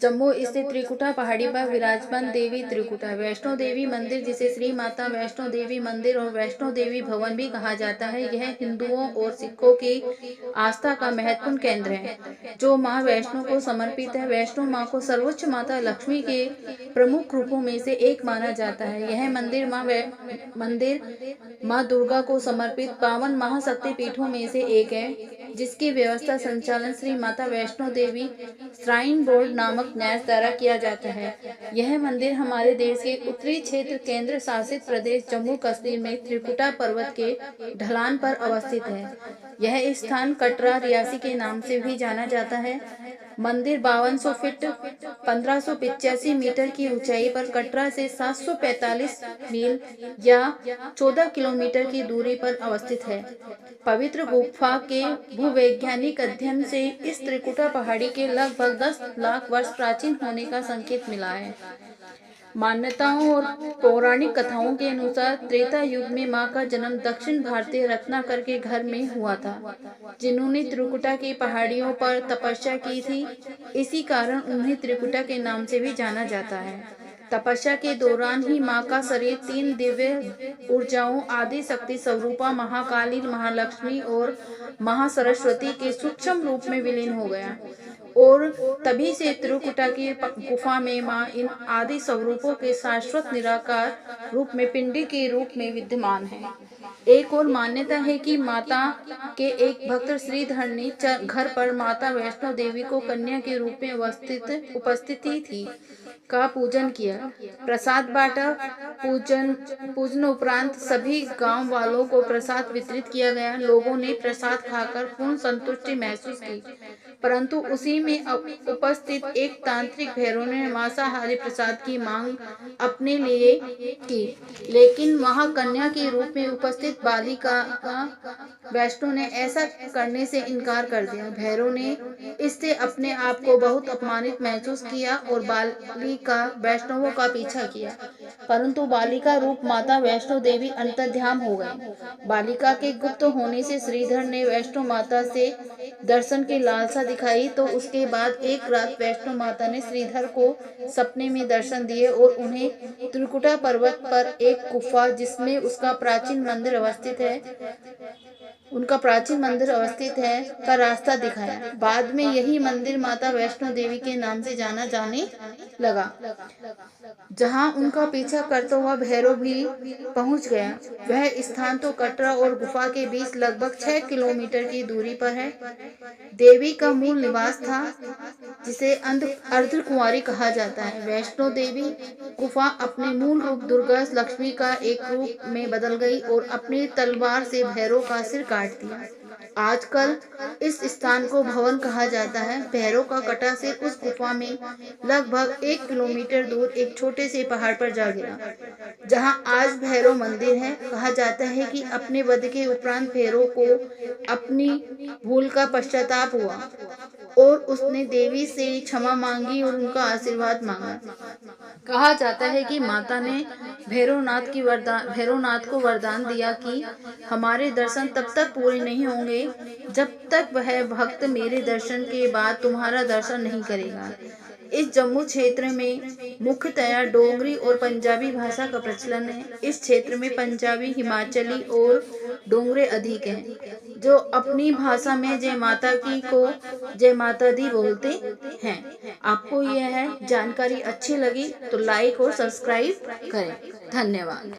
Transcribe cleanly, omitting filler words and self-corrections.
जम्मू स्थित त्रिकुटा पहाड़ी पर विराजमान देवी त्रिकुटा वैष्णो देवी मंदिर, जिसे श्री माता वैष्णो देवी मंदिर और वैष्णो देवी भवन भी कहा जाता है, यह हिंदुओं और सिखों की आस्था का महत्वपूर्ण केंद्र है, जो मां वैष्णो को समर्पित है। वैष्णो मां को सर्वोच्च माता लक्ष्मी के प्रमुख रूपों में से एक माना जाता है। यह मंदिर मां दुर्गा को समर्पित पावन महाशक्ति पीठों में से एक है, जिसकी व्यवस्था संचालन श्री माता वैष्णो देवी श्राइन बोर्ड नामक न्यास द्वारा किया जाता है। यह मंदिर हमारे देश के उत्तरी क्षेत्र केंद्र शासित प्रदेश जम्मू कश्मीर में त्रिकुटा पर्वत के ढलान पर अवस्थित है। यह स्थान कटरा रियासी के नाम से भी जाना जाता है। मंदिर 5200 फीट 1585 मीटर की ऊंचाई पर कटरा से 745 मील या 14 किलोमीटर की दूरी पर अवस्थित है। पवित्र गुफा के भूवैज्ञानिक अध्ययन से इस त्रिकुटा पहाड़ी के लगभग 10 लाख वर्ष प्राचीन होने का संकेत मिला है। मान्यताओं और पौराणिक कथाओं के अनुसार त्रेता युग में मां का जन्म दक्षिण भारतीय रत्नाकर के घर में हुआ था, जिन्होंने त्रिकुटा की पहाड़ियों पर तपस्या की थी। इसी कारण उन्हें त्रिकुटा के नाम से भी जाना जाता है। तपस्या के दौरान ही मां का शरीर 3 दिव्य ऊर्जाओं आदि शक्ति स्वरूपा महाकाली, महालक्ष्मी और महासरस्वती के सूक्ष्म रूप में विलीन हो गया और तभी से त्रिकुटा की गुफा में मां इन आदि स्वरूपों के शाश्वत निराकार रूप में पिंडी के रूप में विद्यमान है। एक और मान्यता है कि माता के एक भक्त श्रीधर ने घर पर माता वैष्णो देवी को कन्या के रूप में उपस्थिति थी का पूजन किया, प्रसाद बांटा। पूजन उपरांत सभी गांव वालों को प्रसाद वितरित किया गया। लोगों ने प्रसाद खाकर पूर्ण संतुष्टि महसूस की, परंतु उसी में उपस्थित एक तांत्रिक भैरव ने मांसाहारी प्रसाद की मांग अपने लिए की, लेकिन वहां कन्या के रूप में उपस्थित बालिका वैष्णो ने ऐसा करने से इनकार कर दिया। भैरव ने इससे अपने आप को बहुत अपमानित महसूस किया और बालिका वैष्णवों का पीछा किया, परंतु बालिका रूप माता वैष्णो देवी अंतर्ध्यान हो गई। बालिका के गुप्त होने से श्रीधर ने वैष्णो माता से दर्शन की लालसा दिखाई, तो उसके बाद एक रात वैष्णो माता ने श्रीधर को सपने में दर्शन दिए और उन्हें त्रिकुटा पर्वत पर एक गुफा जिसमें उनका प्राचीन मंदिर अवस्थित है का रास्ता दिखाया। बाद में यही मंदिर माता वैष्णो देवी के नाम से जाने लगा। जहां उनका पीछा करता हुआ भैरव भी पहुंच गया। वह स्थान तो कटरा और गुफा के बीच लगभग 6 किलोमीटर की दूरी पर है। देवी का मूल निवास था, जिसे अर्धकुंवारी कहा जाता है। वैष्णो देवी गुफा अपने मूल रूप दुर्गा लक्ष्मी का एक रूप में बदल गई और अपनी तलवार से भैरव का सिर काट दिया। आजकल इस स्थान को भवन कहा जाता है। भैरव का कटा सिर उस गुफा में लगभग 1 किलोमीटर दूर एक छोटे से पहाड़ पर जा गिरा, जहां आज भैरव मंदिर है। कहा जाता है कि अपने वध के उपरांत भैरव को अपनी भूल का पश्चाताप हुआ और उसने देवी से क्षमा मांगी और उनका आशीर्वाद मांगा। कहा जाता है कि माता ने भैरवनाथ को वरदान दिया कि हमारे दर्शन तब तक पूरे नहीं होंगे जब तक वह भक्त मेरे दर्शन के बाद तुम्हारा दर्शन नहीं करेगा। इस जम्मू क्षेत्र में मुख्यतया डोगरी और पंजाबी भाषा का प्रचलन है। इस क्षेत्र में पंजाबी, हिमाचली और डोगरे अधिक हैं, जो अपनी भाषा में जय माता की को जय माता दी बोलते हैं। आपको यह जानकारी अच्छी लगी तो लाइक और सब्सक्राइब करें। धन्यवाद।